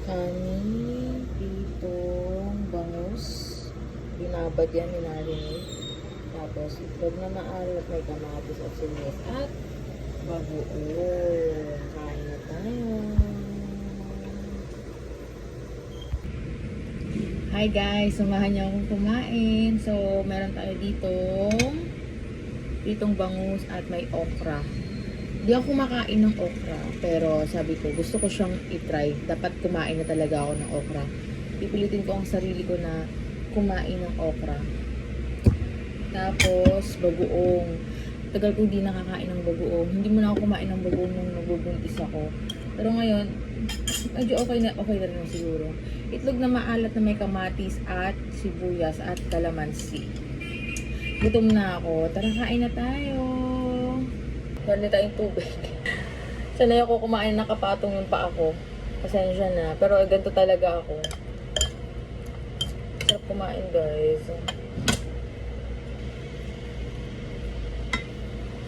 Kanin, pitong bangus, binabad yan, minarinig. Tapos, itlog na maalat, may kamatis at sibuyas at bagoong. Kain na tayo. Hi guys, samahan niyo akong kumain. So, meron tayo ditong bangus at may okra. Hindi ako kumakain ng okra, pero sabi ko, gusto ko siyang itry. Dapat kumain na talaga ako ng okra. Pipilitin ko ang sarili ko na kumain ng okra. Tapos, bagoong. Tagal ko hindi nakakain ng bagoong. Hindi mo na ako kumain ng bagoong nung nagbubuntis ako. Pero ngayon, medyo okay na rin siguro. Itlog na maalat na may kamatis at sibuyas at kalamansi. Gutom na ako. Tara, kain na tayo. Meron tayong tubig. Sanay ako kumain, nakapatong yung pa ako. Pasensya na. Pero ganito talaga ako. Sarap kumain, guys.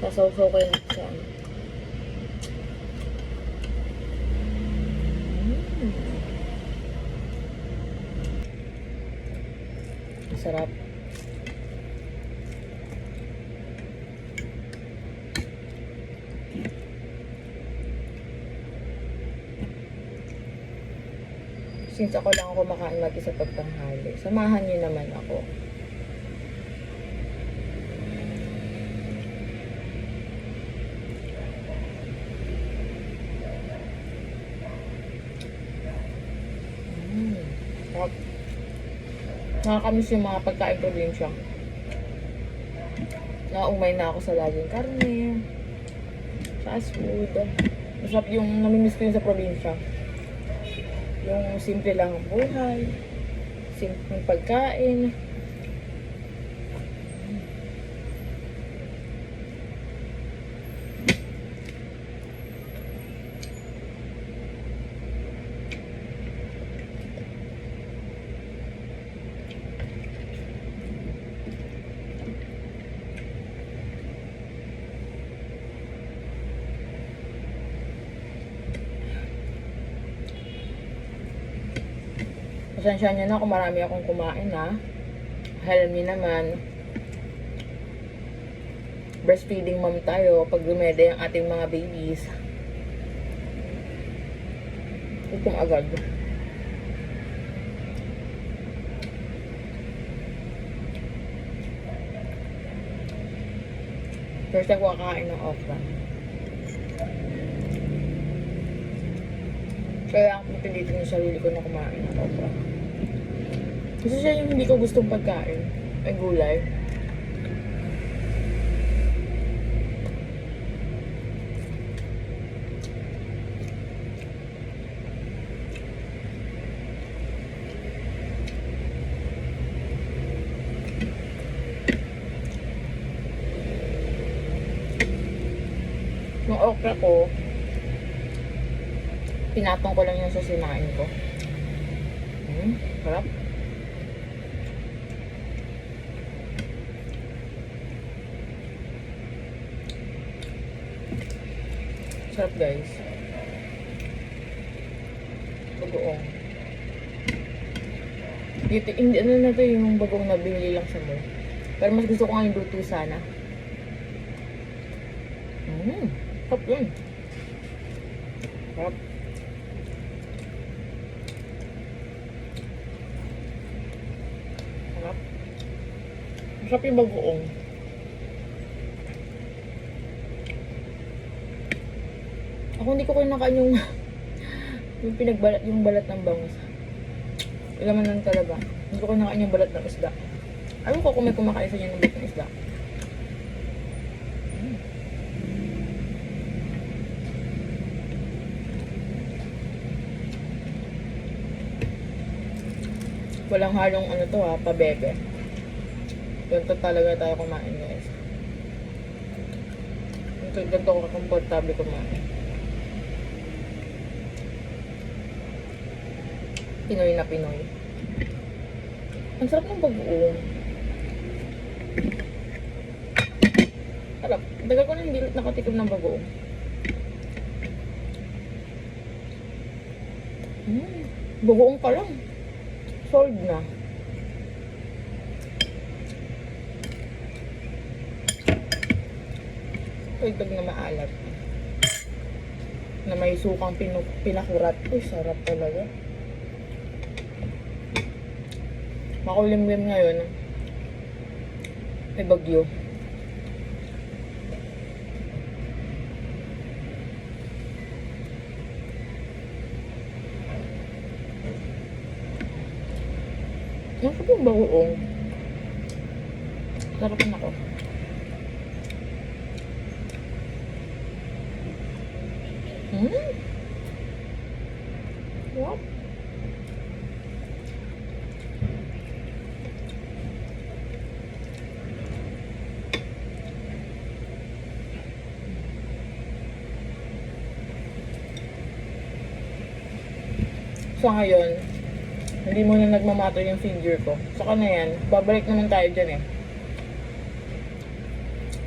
Sasaw-saw ko yun siya. Sarap. Since ako lang ako makain mag-isa pagtanghali, samahan niyo naman ako. Nakakamiss yung mga pagkain probinsya. Naumay na ako sa laging karne, fast food. Masarap yung namimiss ko yung sa probinsya. Yung simple lang ang buhay, simple pagkain. Pasensya nyo na kung marami akong kumain, ha. Alam niyo naman, breastfeeding mom tayo pag lumede ang ating mga babies. Gutom agad. First time ko kakain ng okra. Kaya ang pipilitin yung sarili ko na kumain ng okra. Kasi siya yung hindi ko gustong pagkain. Ay gulay. Yung okra ko, pinatong ko lang yung sa sinain ko. Sarap. Sarap, guys. Bagoong. Dito, hindi, ano na to yung bagoong na binili lang sa mall. Pero mas gusto ko nga yung luto sana. Sarap yun. Sarap. Sarap. Masarap yung bagoong. Ako hindi ko kinakain yung pinagbalat, yung balat ng bangus. Ilaman lang talaga. Hindi ko kinakain yung balat ng isda. Ayaw ko kung may kumakain sa inyo ng balat ng isda. Walang halong ano to, ha, pabebe. Ganito talaga tayo kumain, guys. Ganito ko komportable kumain. Pinoy na Pinoy. Ang sarap ng bagoong. Sarap. Dagal ko na hindi nakatikim ng bagoong. Bugoong pa lang. Sold na. Pagdag na maalat. Na may sukang pinakurat. Uy, sarap talaga. Makulimlim ngayon. May bagyo. Ano po yung bagoong? Sarapan ako. What? So ngayon, hindi mo na nagmamatter yung figure ko. Saka na yan, babalik naman tayo dyan eh.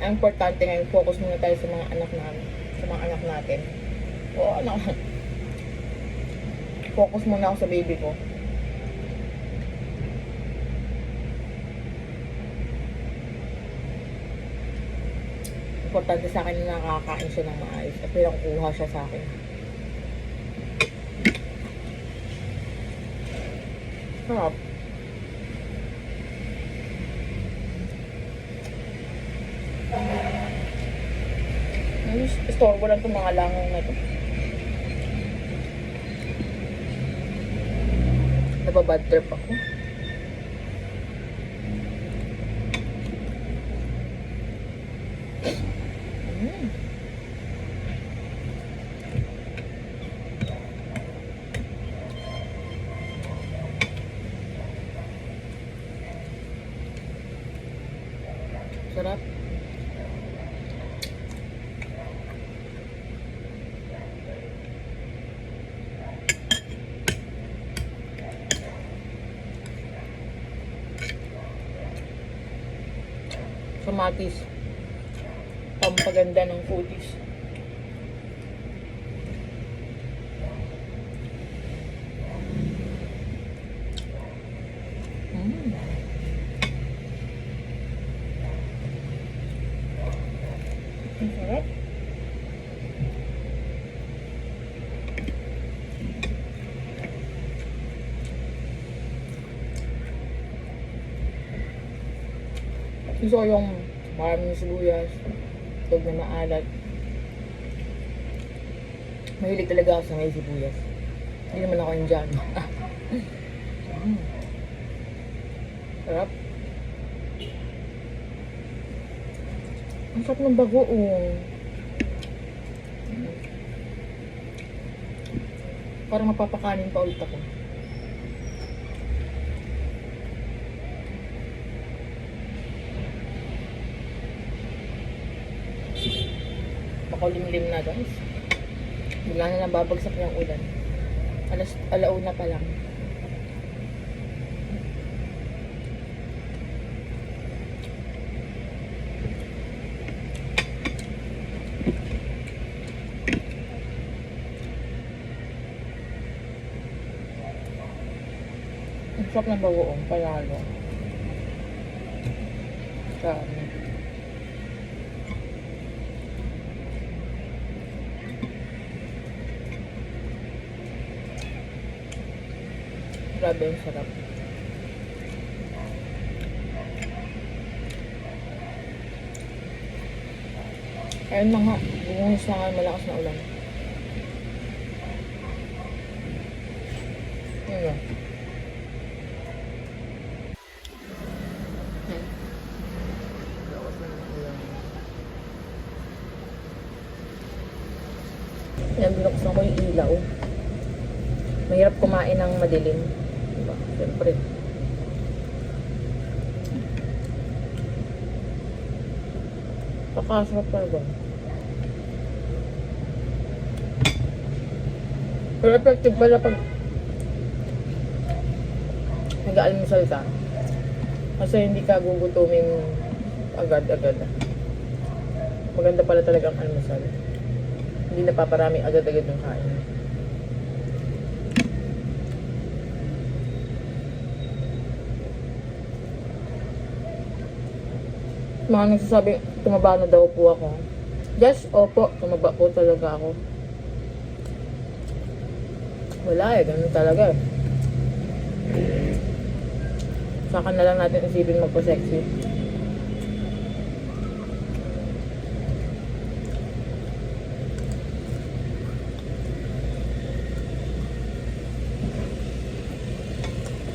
Ang importante ngayon, focus muna tayo sa mga anak namin. Sa mga anak natin. Oo, anak. Focus muna ako sa baby ko. Importante sa akin na nakakain siya ng maayos at pinakukuha siya sa akin. Sarap. Istorbo lang itong mga langaw na ito. Nababad trip ako. Sarap. Kamatis. Pampaganda ng foodies. Ang sarap. Gusto ko yung maraming sibuyas, tog na maalat. Mahilig talaga ako sa may sibuyas. Hindi naman ako Indian. Sarap. Ang sarap ng bagoong. Parang mapapakanin pa ulit ako. Makulimlim na guys. Bigla na nababagsak yung ulan. Alauna pa lang. Ang sarap ng bagoong, palalo. Sarap. Grabe yung sarap. Ayun mga, bumuhos na nga malakas na ulan. Yun lang. Yan, binuksan ko yung ilaw. Mahirap kumain ng madilim. Diba? Siyempre. Pakasarap talaga. Pero effective pala pag nag-aalmusal ka. Kasi hindi ka gugutumin agad-agad. Maganda pala talaga ang almusal. Hindi napaparami agad-agad yung kain. Mga nagsasabi, tumaba na daw po ako. Yes, opo, tumaba po talaga ako. Wala eh, ganun talaga eh. Saka na lang natin isipin magpa-sexy.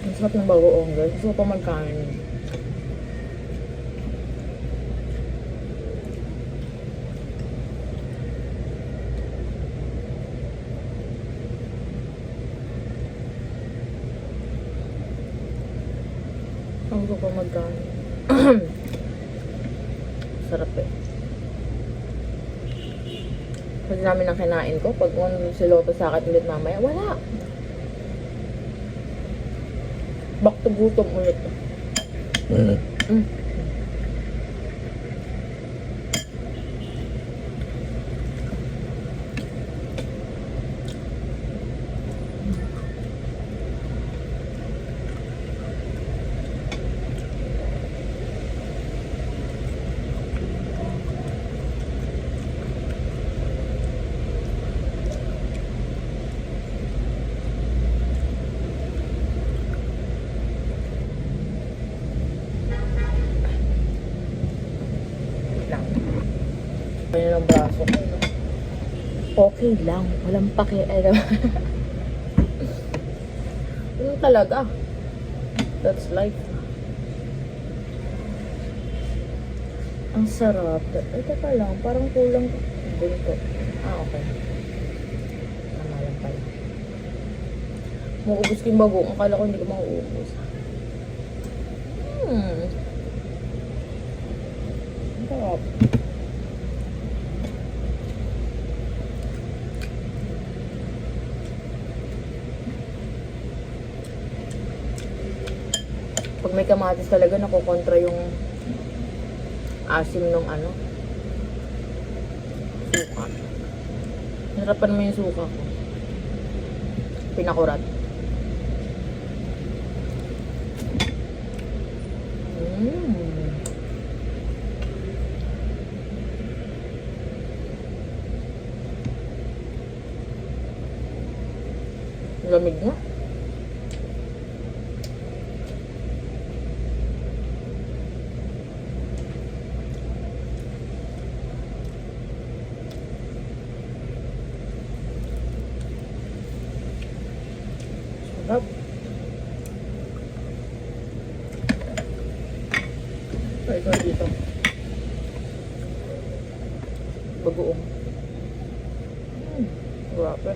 Ang sarap ng bagoong guys. Gusto ko pa magkain. Ang gusto ko magkain. Sarap eh. Kasi namin ang kinain ko. Pag si Lotto sa akin ulit mamaya, wala. Back to gutom ulit. Kanya ng braso ko. Okay lang. Walang pakialam. Ano talaga? That's life. Ang sarap. Ay, teka lang. Parang kulang dito. Ah, okay. Tama lang pala. Mauubos ko yung bago. Akala ko hindi ko mauubos. Ang sarap. Pag may kamatis talaga, nakukontra yung asim ng ano, suka. Narapan mo yung suka ko. Pinakurat. Lamig na. Sarap. Ito dito. Bagoong. Grabe.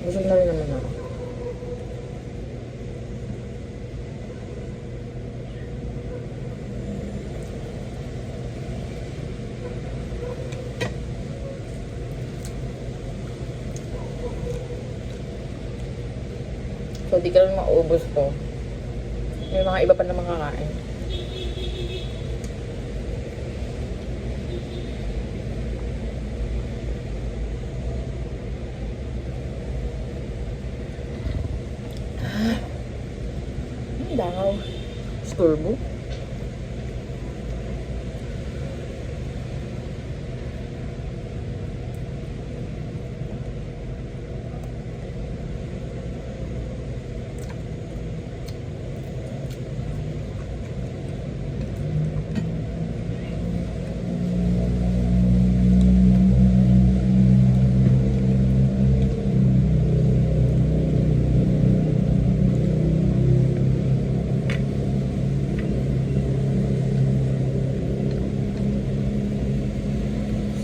Busog na rin naman ako. So, di ka lang maubos to. May mga iba pa na makakain. Ang dangaw. Storbo.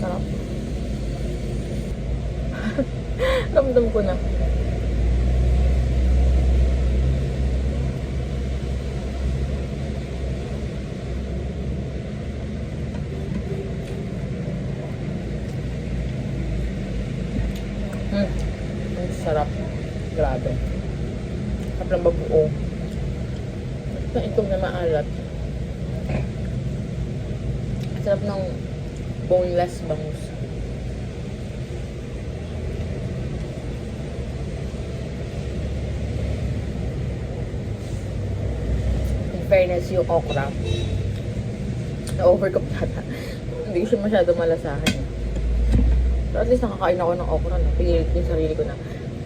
Sarap. Ramdam ko na. Ang sarap. Grabe. Sarap ng babuo. Na itong na maalat. Sarap ng boneless bangus. fairness yung okra. Na-overcook yata. Hindi ko siya masyado malasahan. So at least nakakain ako ng okra. No? Pinilit ko yung sarili ko na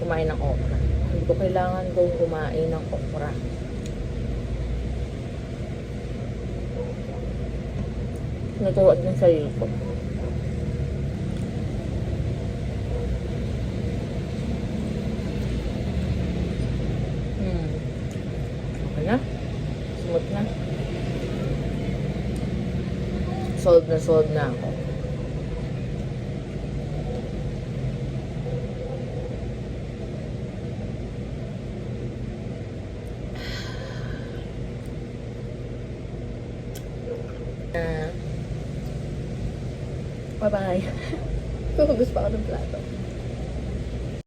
kumain ng okra. Hindi ko kailangan kong kumain ng okra. Naturuan yung sarili ko. Okay na. Smooth na. Solve na ako. Bye-bye. Kuhugas pa ako ng plato.